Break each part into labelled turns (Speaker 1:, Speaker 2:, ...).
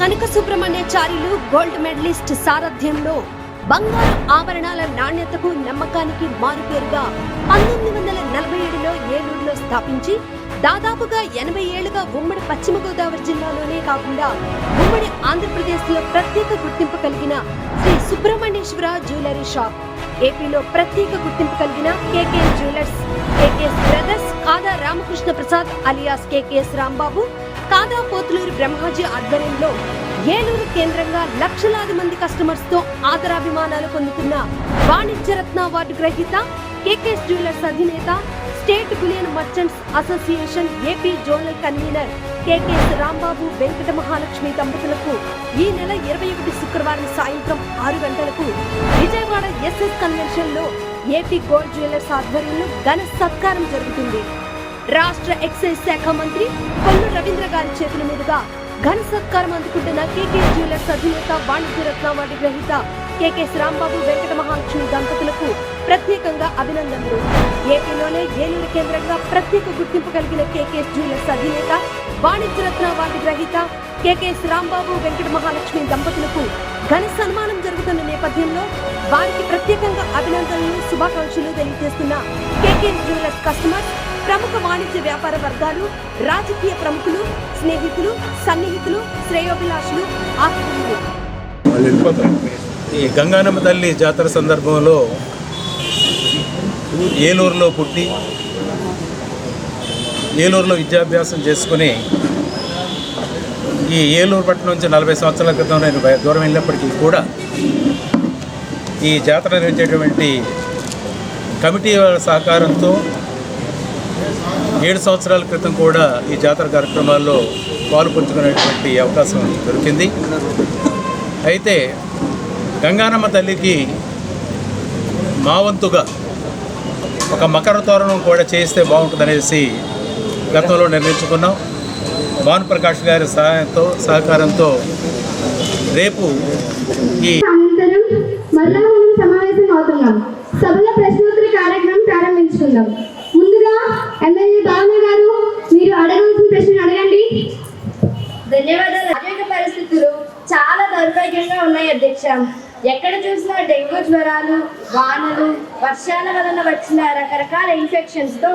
Speaker 1: కనక సుబ్రహ్మణ్యాచార్యులు gold medallist సారథ్యంలో బంగారు ఆభరణాల నాణ్యతకు నమ్మకానికి మారుపేరుగా 1947లో ఏలూరులో స్థాపించి దాదాపుగా 80 ఏళ్లుగా ఉమ్మడి పశ్చిమ గోదావరి జిల్లాలోనే కాకుండా ఉమ్మడి ఆంధ్రప్రదేశ్లో ప్రత్యేక గుర్తింపు కలిగిన శ్రీ సుబ్రహ్మణ్యేశ్వర జ్యువెలరీ షాప్, ఏపీలో ప్రత్యేక గుర్తింపు కలిగిన కేకేఎస్ జ్యువెలర్స్, కేకేఎస్ బ్రదర్స్, కాదా రామకృష్ణ ప్రసాద్ అలియాస్ కేకేఎస్ రాంబాబు, కాదా పోతులూరు బ్రహ్మాజీ ఆధ్వర్యంలో ఏలూరు కేంద్రంగా లక్షలాది మంది కస్టమర్స్ తో ఆదరాభిమానాలు పొందుతున్న వాణిజ్యరత్న అవార్డు గ్రహీత, కేకేఎస్ జ్యువెలర్స్ అధినేత, state bullion merchants association AP zonal convener KKS Rambabu Venkata Mahalakshmi దంపతులకు ఈ నెల 21 శుక్రవారం సాయంత్రం 6 గంటలకు విజయవాడ ఎస్ఎస్ కన్వెన్షన్ లో ఏపీ గోల్డ్ జ్యువెలర్స్ ఆధ్వర్యంలో ఘన సత్కారం జరుగుతుంది. రాష్ట్ర ఎక్సైజ్ శాఖ మంత్రి కొల్లు రవీంద్ర గారి చేతుల మీదుగా ఘన సత్కారం అందుకుంటున్న కేకేఎస్ జ్యువెలర్స్ అధినేత, వాణిజ్యరత్న అవార్డు గ్రహీత కేకేఎస్ రాంబాబు వెంకట మహాలక్ష్మి దంపతులకు ప్రత్యేకంగా అభినందనలు. ఏపీలోనే ఏలూరు కేంద్రంగా ప్రత్యేక గుర్తింపు కలిగిన కేకేఎస్ జ్యువెలర్స్ అధినేత, వాణిజ్యరత్న అవార్డు గ్రహీత కేకేఎస్ రాంబాబు వెంకట మహాలక్ష్మి దంపతులకు ఘన సన్మానం జరుగుతున్న నేపథ్యంలో వారికి ప్రత్యేకంగా అభినందనలు, శుభాకాంక్షలు తెలియజేస్తున్న కేకేఎస్ జ్యువెలర్స్ కస్టమర్స్, ప్రముఖ వాణిజ్య వ్యాపార వర్గాలు, రాజకీయ ప్రముఖులు, స్నేహితులు, సన్నిహితులు, శ్రేయోభిలాషులు, ఆత్మీయులు.
Speaker 2: ఈ గంగానమ్మ తల్లి జాతర సందర్భంలో ఏలూరులో పుట్టి ఏలూరులో విద్యాభ్యాసం చేసుకుని ఈ ఏలూరు పట్టణం నుంచి 40 సంవత్సరాల క్రితం నేను దూరం వెళ్ళినప్పటికీ కూడా ఈ జాతర నిర్వహించేటువంటి కమిటీ సహకారంతో 7 సంవత్సరాల క్రితం కూడా ఈ జాతర కార్యక్రమాల్లో పాల్పంచుకునేటువంటి అవకాశం దొరికింది. అయితే గంగానమ్మ తల్లికి మా వంతుగా ఒక మకర తోరణం కూడా చేస్తే బాగుంటుందనేసి గతంలో నిర్ణయించుకున్నాం. భానుప్రకాష్ గారి సహకారంతో రేపు ఈ
Speaker 3: సమావేశం అవుతున్నాం. సభలో ప్రశ్నోత్తర కార్యక్రమం ప్రారంభించుకుందాం. ముందుగా ఎమ్మెల్యే భావన గారు, మీరు అడగాల్సిన ప్రశ్న అడగండి.
Speaker 4: ధన్యవాదాలు. ఆరోగ్య పరిస్థితులు చాలా దౌర్భాగ్యంగా ఉన్నాయి అధ్యక్ష. ఎక్కడ చూసినా డెంగ్యూ జ్వరాలు, వానలు, వర్షాల వలన వచ్చిన రకరకాల ఇన్ఫెక్షన్స్ తో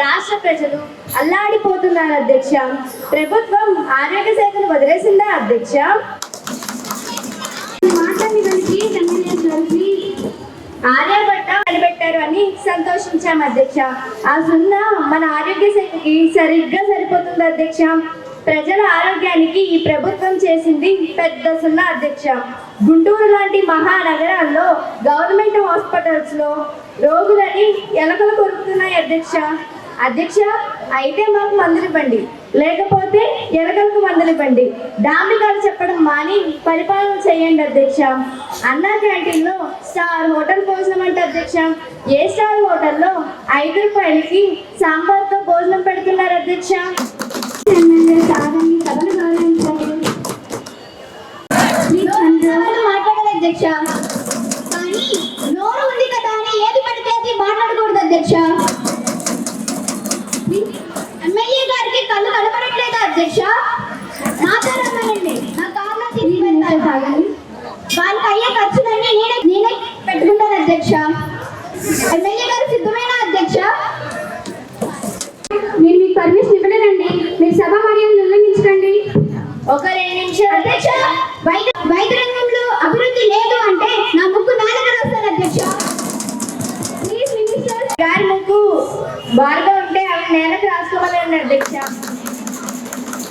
Speaker 4: రాష్ట్ర ప్రజలు అల్లాడిపోతున్నారు అధ్యక్ష. ప్రభుత్వం ఆరోగ్య శాఖను వదిలేసిందా అధ్యక్ష? ఆర్యభట్ట కనిపెట్టారు అని సంతోషించాం అధ్యక్ష. ఆ సున్నా మన ఆరోగ్య శాఖకి సరిగ్గా సరిపోతుంది అధ్యక్ష. ప్రజల ఆరోగ్యానికి ఈ ప్రభుత్వం చేసింది పెద్ద సున్నా అధ్యక్ష. గుంటూరు లాంటి మహానగరాల్లో గవర్నమెంట్ హాస్పిటల్స్ లో రోగులని ఎలకలు కొరుకుతున్నాయి అధ్యక్ష. అయితే మాకు మందులు ఇవ్వండి, లేకపోతే ఎలకలకు మందులు ఇవ్వండి. డాంబికాలు చెప్పడం మాని పరిపాలన చేయండి అధ్యక్ష. అన్నా క్యాంటీన్లో స్టార్ హోటల్ భోజనం అంటే అధ్యక్ష. ఏ స్టార్ హోటల్లో 5 రూపాయలకి సాంబార్తో భోజనం పెడుతున్నారు అధ్యక్ష.
Speaker 3: మాట్లాడాలి అధ్యక్ష, కానీ నోరు ఉంది కదా అని ఏది పడితే అది మాట్లాడకూడదు అధ్యక్ష. ఎమ్మెల్యే గారికి కళ్ళు కనపడట్లేదా అధ్యక్ష? మాట్లాడాలండి, నా కాళ్ళ తిరిగి పెడతారు సాగండి. వాళ్ళకి అయ్యే ఖర్చులన్నీ నేనే పెట్టుకుంటాను అధ్యక్ష. ఎమ్మెల్యే గారు సిద్ధమేనా అధ్యక్ష? నేను మీకు పర్మిషన్ ఇవ్వలేదండి, మీరు సభ మర్యాదను ఉల్లంఘించకండి.
Speaker 4: ఒక 2 నిమిషాలు
Speaker 3: అధ్యక్ష. వైద్య రంగంలో అభివృద్ధి లేదు అంటే నా ముక్కు నాలుగు వస్తారు అధ్యక్ష. ప్లీజ్ మినిస్టర్
Speaker 4: గారి ముక్కు బాగా ఉంటే అవి నేలకు రాసుకోవాలండి అధ్యక్ష.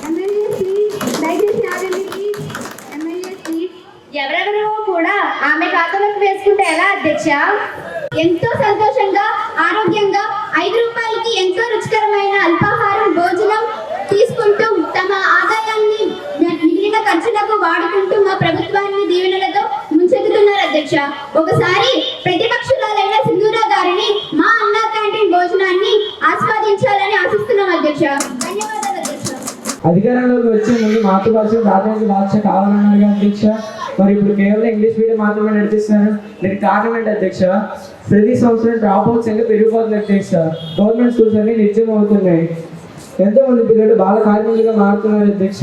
Speaker 3: ఎమ్మెల్యే ప్లీజ్, దయచేసి ఆగండి ప్లీజ్. MLA please.
Speaker 4: ఎవరెవరో కూడా ఆమె ఖాతాలోకి వేసుకుంటే ఎలా అధ్యక్ష?
Speaker 3: ఎంతో సంతోషంగా, ఆరోగ్యంగా 5 రూపాయలకి ఎంతో రుచికరమైన అల్పాహారం భోజనం తీసుకుంటూ తమ ఆదాయాన్ని మిగిలిన ఖర్చులకు వాడుకుంటూ మా ప్రభుత్వాన్ని దీవెనలతో ముంచెత్తుతున్నారు అధ్యక్ష. ఒకసారి ప్రతిపక్షురాలైన సింధూరా గారిని మా అన్నా క్యాంటీన్ భోజనాన్ని ఆస్వాదించాలని ఆశిస్తున్నాం అధ్యక్ష. ధన్యవాదాలు అధ్యక్ష.
Speaker 5: అధికారంలోకి వచ్చే ముందు మాతృభాష ప్రాథమిక భాష కావాలన్నారు అధ్యక్ష. మరి ఇప్పుడు కేవలం ఇంగ్లీష్ మీడియం మాత్రమే నడిపిస్తున్నారు. దీనికి కారణం ఏంటి అధ్యక్ష? ప్రతి సంవత్సరం డ్రాప్ అవుట్స్ ఇంకా పెరిగిపోతుంది అధ్యక్ష. గవర్నమెంట్ స్కూల్స్ అన్ని నిర్జీవం అవుతున్నాయి. ఎంతో మంది పిల్లలు బాల కార్మికులుగా మారుతున్నారు అధ్యక్ష.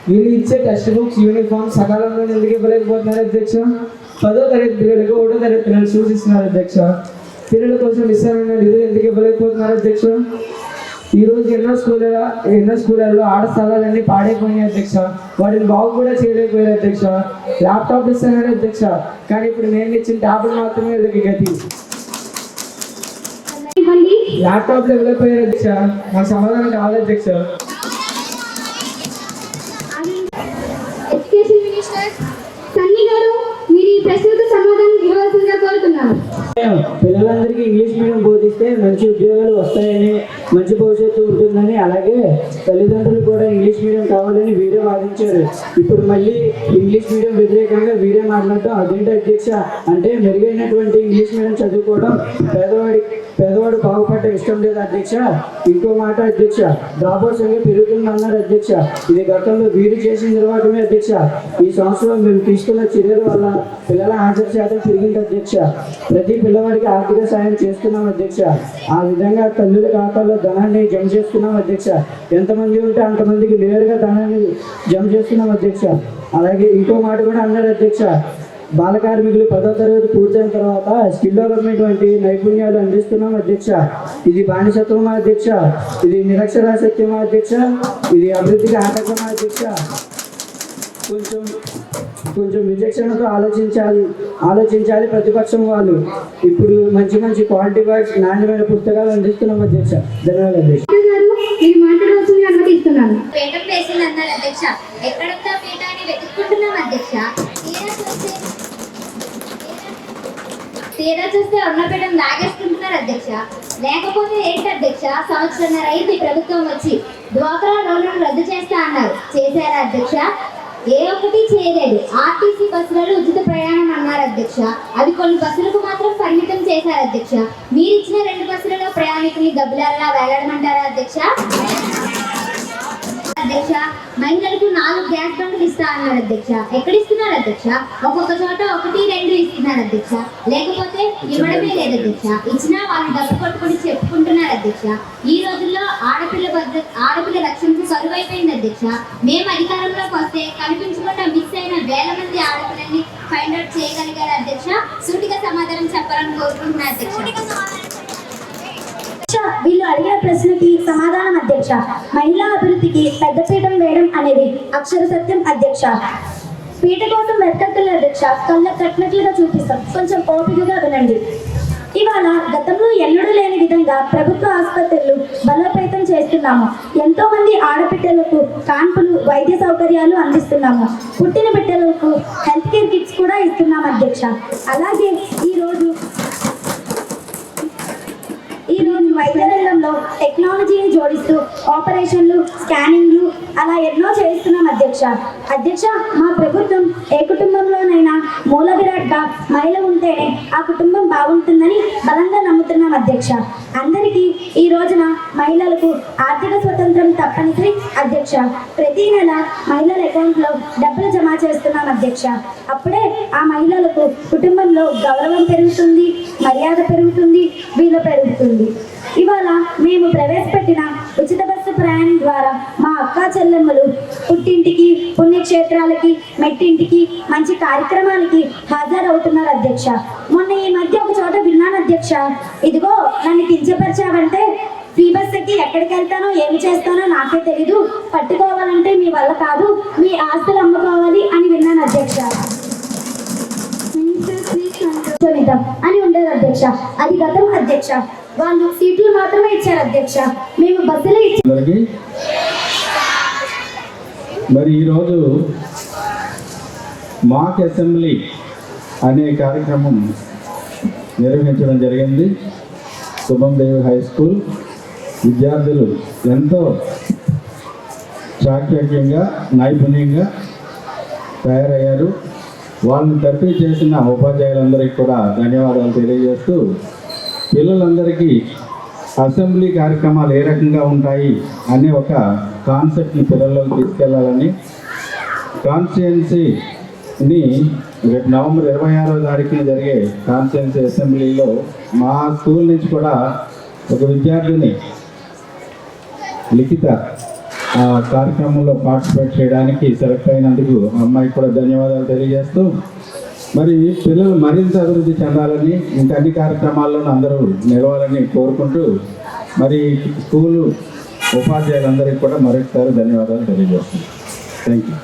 Speaker 5: వీళ్ళు ఇచ్చే టెక్స్ట్ బుక్స్, యూనిఫామ్ సకాలంలో ఎందుకు ఇవ్వలేకపోతున్నారు అధ్యక్ష? 10వ తరగతి పిల్లలకు 1వ తరగతి పిల్లలు సూచిస్తున్నారు అధ్యక్ష. పిల్లల కోసం ఇస్తారన్న నిధులు ఎందుకు ఇవ్వలేకపోతున్నారు అధ్యక్ష? ఈరోజు ఎన్నో స్కూళ్ళల్లో ఆట స్థలాలన్నీ పాడైపోయినాయి అధ్యక్ష. వాటిని బాగు కూడా చేయలేకపోయారు అధ్యక్ష. ల్యాప్టాప్ ఇస్తున్నారు అధ్యక్ష, కానీ ఇప్పుడు నేను ఇచ్చిన ట్యాబ్లు మాత్రమే వీళ్ళకి గతి. ల్యాప్టాప్ ఇవ్వలేకపోయారు అధ్యక్ష. నాకు సమాధానం కావాలి అధ్యక్ష.
Speaker 3: ఎడ్యుకేషన్ మినిస్టర్ సన్నీ గారు, మీరు ఈ ప్రశ్నకు సమాధానం ఇవ్వాల్సిందిగా కోరుతున్నాను.
Speaker 5: పిల్లలందరికీ ఇంగ్లీష్ మీడియం బోధిస్తే మంచి ఉద్యోగాలు వస్తాయని, మంచి భవిష్యత్తు ఉంటుందని, అలాగే తల్లిదండ్రులు కూడా ఇంగ్లీష్ మీడియం కావాలని వీరే వాదించారు. ఇప్పుడు మళ్ళీ ఇంగ్లీష్ మీడియం వ్యతిరేకంగా వీరే మాట్లాడటం అదేంటి అధ్యక్ష? అంటే మెరుగైనటువంటి ఇంగ్లీష్ మీడియం చదువుకోవడం పేదవాడు బాగుపడ్డ ఇష్టం లేదు అధ్యక్ష. ఇంకో మాట అధ్యక్ష, డ్రాప్అవుట్ సంఖ్య పెరుగుతుంది అన్నారు అధ్యక్ష. ఇది గతంలో వీరు చేసిన నిర్వాహకమే అధ్యక్ష. ఈ సంవత్సరం మేము తీసుకున్న చర్యల వల్ల పిల్లల హాజరు శాతం పెరిగింది అధ్యక్ష. ప్రతి పిల్లవాడికి ఆర్థిక సాయం చేస్తున్నాం అధ్యక్ష. ఆ విధంగా తల్లుల ఖాతాలో ధనాన్ని జమ చేస్తున్నాం అధ్యక్ష. ఎంతమంది ఉంటే అంతమందికి నేరుగా ధనాన్ని జమ చేస్తున్నాం అధ్యక్ష. అలాగే ఇంకో మాట కూడా అన్నారు అధ్యక్ష, బాల కార్మికులు 10వ తరగతి పూర్తయిన తర్వాత స్కిల్ డెవలప్మెంట్ వంటి నైపుణ్యాలు అందిస్తున్నాం అధ్యక్ష. ఇది బానిసత్వమా అధ్యక్ష? ఇది నిరక్షరాస్యత్వమా అధ్యక్ష? ఇది అభివృద్ధికి ఆటంకమా అధ్యక్ష? కొంచెం విచక్షణతో ఆలోచించాలి ప్రతిపక్షం వాళ్ళు. ఇప్పుడు మంచి క్వాలిటీ వర్క్స్, నాణ్యమైన పుస్తకాలు అందిస్తున్నాం అధ్యక్ష. ధన్యవాదాలు అధ్యక్ష.
Speaker 3: మీరు మాట్లాడవలసింది అనుమతిస్తున్నాను.
Speaker 4: పీఠం వేసింది అన్నారు అధ్యక్ష. ఎక్కడంతా పీఠాన్ని వెతుక్కుంటున్నాం అధ్యక్ష. తీరా చూస్తే ఉన్నపీఠం లాగేసుకుంటున్నారు అధ్యక్ష. లేకపోతే ఏంటి అధ్యక్ష? సంవత్సరంన్నర అయింది ప్రభుత్వం వచ్చి. డ్వాక్రా లోన్లను రద్దు చేస్తా అన్నారు, చేశారా అధ్యక్ష? ఏ ఒక్కటి చేయలేదు. ఆర్టీసీ బస్సులలో ఉచిత ప్రయాణం అన్నారు అధ్యక్ష. అది కొన్ని బస్సులకు మాత్రం పరిమితం చేశారు అధ్యక్ష. మీరిచ్చిన 2 బస్సులలో ప్రయాణికుల్ని గబ్బిలాల్లా వేలాడమంటారా అధ్యక్ష? అధ్యక్ష, మహిళలకు 4 గ్యాస్ బండ్లు ఇస్తా అన్నారు అధ్యక్ష. ఎక్కడ ఇస్తున్నారు అధ్యక్ష? ఒక్కొక్క చోట 1, 2 ఇస్తున్నారు అధ్యక్ష. లేకపోతే ఇవ్వడమే లేదు అధ్యక్ష. ఇచ్చినా వాళ్ళు డబ్బు కొట్టుకొని చెప్పుకుంటున్నారు అధ్యక్ష. ఈ రోజుల్లో ఆడపిల్ల రక్షణకు కరువైపోయింది అధ్యక్ష. మేము అధికారంలోకి వస్తే కనిపించకుండా మిస్ అయిన వేల మంది ఆడపిల్లల్ని ఫైండ్ అవుట్ చేయగలిగారు అధ్యక్ష. సూటిగా సమాధానం చెప్పాలని కోరుకుంటున్నారు అధ్యక్ష.
Speaker 3: వీళ్ళు అడిగిన ప్రశ్నకి సమాధానం అధ్యక్ష, మహిళా అభివృద్ధికి పెద్దపీఠం వేయడం అనేది అక్షర సత్యం అధ్యక్ష. పీట కోసం వెతకట్ల అధ్యక్ష, కళ్ళకు కట్టినట్లుగా చూపిస్తాం, కొంచెం ఓపికగా వినండి. ఇవాళ గతంలో ఎన్నడూ లేని విధంగా ప్రభుత్వ ఆసుపత్రులు బలోపేతం చేస్తున్నాము. ఎంతో మంది ఆడబిడ్డలకు కాన్పులు, వైద్య సౌకర్యాలు అందిస్తున్నాము. పుట్టిన బిడ్డలకు హెల్త్ కేర్ కిట్స్ కూడా ఇస్తున్నాం అధ్యక్ష. అలాగే ఈరోజు వైద్య రంగంలో టెక్నాలజీని జోడిస్తూ ఆపరేషన్లు, స్కానింగ్లు అలా ఎన్నో చేస్తున్నాం అధ్యక్ష. మా ప్రభుత్వం ఏ కుటుంబంలోనైనా మూల విరాట్గా మహిళ ఉంటేనే ఆ కుటుంబం బాగుంటుందని బలంగా నమ్ముతున్నాం అధ్యక్ష. అందరికీ ఈ రోజున మహిళలకు ఆర్థిక స్వతంత్రం తప్పనిసరి అధ్యక్ష. ప్రతి నెల మహిళల అకౌంట్లో డబ్బులు జమ చేస్తున్నాం అధ్యక్ష. అప్పుడే ఆ మహిళలకు కుటుంబంలో గౌరవం పెరుగుతుంది, మర్యాద పెరుగుతుంది, విలువ పెరుగుతుంది. ఇవాళ మేము ప్రవేశపెట్టిన ఉచిత బస్సు ప్రయాణం ద్వారా మా అక్కా చెల్లెమ్మలు పుట్టింటికి, పుణ్యక్షేత్రాలకి, మెట్టింటికి, మంచి కార్యక్రమాలకి హాజరవుతున్నారు అధ్యక్ష. మొన్న ఈ మధ్య ఒక చోట విన్నాను అధ్యక్ష, ఇదిగో నన్ను కించపరిచావంటే ఫ్రీ బస్ ఎక్కి ఎక్కడికి వెళ్తానో ఏమి చేస్తానో నాకే తెలీదు, పట్టుకోవాలంటే మీ వల్ల కాదు, మీ ఆస్తులు అమ్ముకోవాలి అని విన్నాను అధ్యక్ష. అని ఉండేది అధ్యక్ష. అది గతం అధ్యక్ష. వాళ్ళు సీట్లు మాత్రమే ఇచ్చారు అధ్యక్ష. మేము బస్సులు ఇచ్చి
Speaker 2: మరి ఈరోజు మాక్ అసెంబ్లీ అనే కార్యక్రమం నిర్వహించడం జరిగింది. శుభందేవి హై స్కూల్ విద్యార్థులు ఎంతో చాకచక్యంగా, నైపుణ్యంగా తయారయ్యారు. వాళ్ళని తప్పి చేసిన ఉపాధ్యాయులందరికీ కూడా ధన్యవాదాలు తెలియజేస్తూ, పిల్లలందరికీ అసెంబ్లీ కార్యక్రమాలు ఏ రకంగా ఉంటాయి అనే ఒక కాన్సెప్ట్ని పిల్లల్లోకి తీసుకెళ్లాలని కాన్స్టిట్యుయెన్సీని రేపు నవంబర్ 26వ తారీఖున జరిగే కాన్స్టిట్యుయెన్సీ అసెంబ్లీలో మా స్కూల్ నుంచి కూడా ఒక విద్యార్థిని లిఖిత
Speaker 6: ఆ కార్యక్రమంలో పార్టిసిపేట్ చేయడానికి సెలెక్ట్ అయినందుకు ఆ అమ్మాయికి కూడా ధన్యవాదాలు తెలియజేస్తూ, మరి పిల్లలు మరింత అభివృద్ధి చెందాలని, ఇంకా అన్ని కార్యక్రమాల్లోనూ అందరూ నిలవాలని కోరుకుంటూ, మరి స్కూలు ఉపాధ్యాయులందరికీ కూడా మరొకసారి ధన్యవాదాలు తెలియజేస్తున్నాను. Thank you.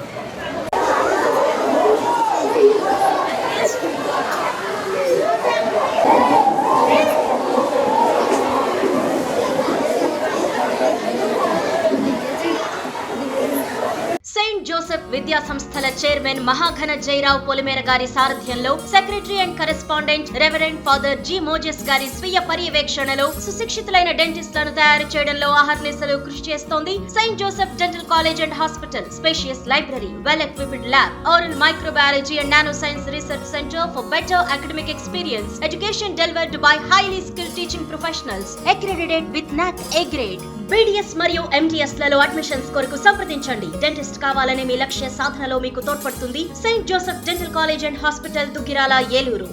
Speaker 7: సెయింట్ జోసెఫ్ విద్యా సంస్థల చైర్మన్ మహాఘన జయరావు పొలిమేర గారి సారథ్యంలో secretary and correspondent reverend father G Moses గారి స్వీయ పర్యవేక్షణలో సుశిక్షితులైన డెంటిస్టులను తయారు చేయడంలో అహర్నిశలు కృషి చేస్తోంది Saint Joseph dental college and hospital. Spacious library, well equipped lab, oral microbiology and nanoscience research center for better academic experience. Education delivered by highly skilled teaching professionals, accredited with NAC A grade. BDS మరియు MDS లలో admissions కొరకు సంప్రదించండి. Dentist కావాలనే మీ లక్ష్య సాధనలో మీకు తోడ్పడుతుంది Saint Joseph dental college and hospital, Duggirala, Eluru.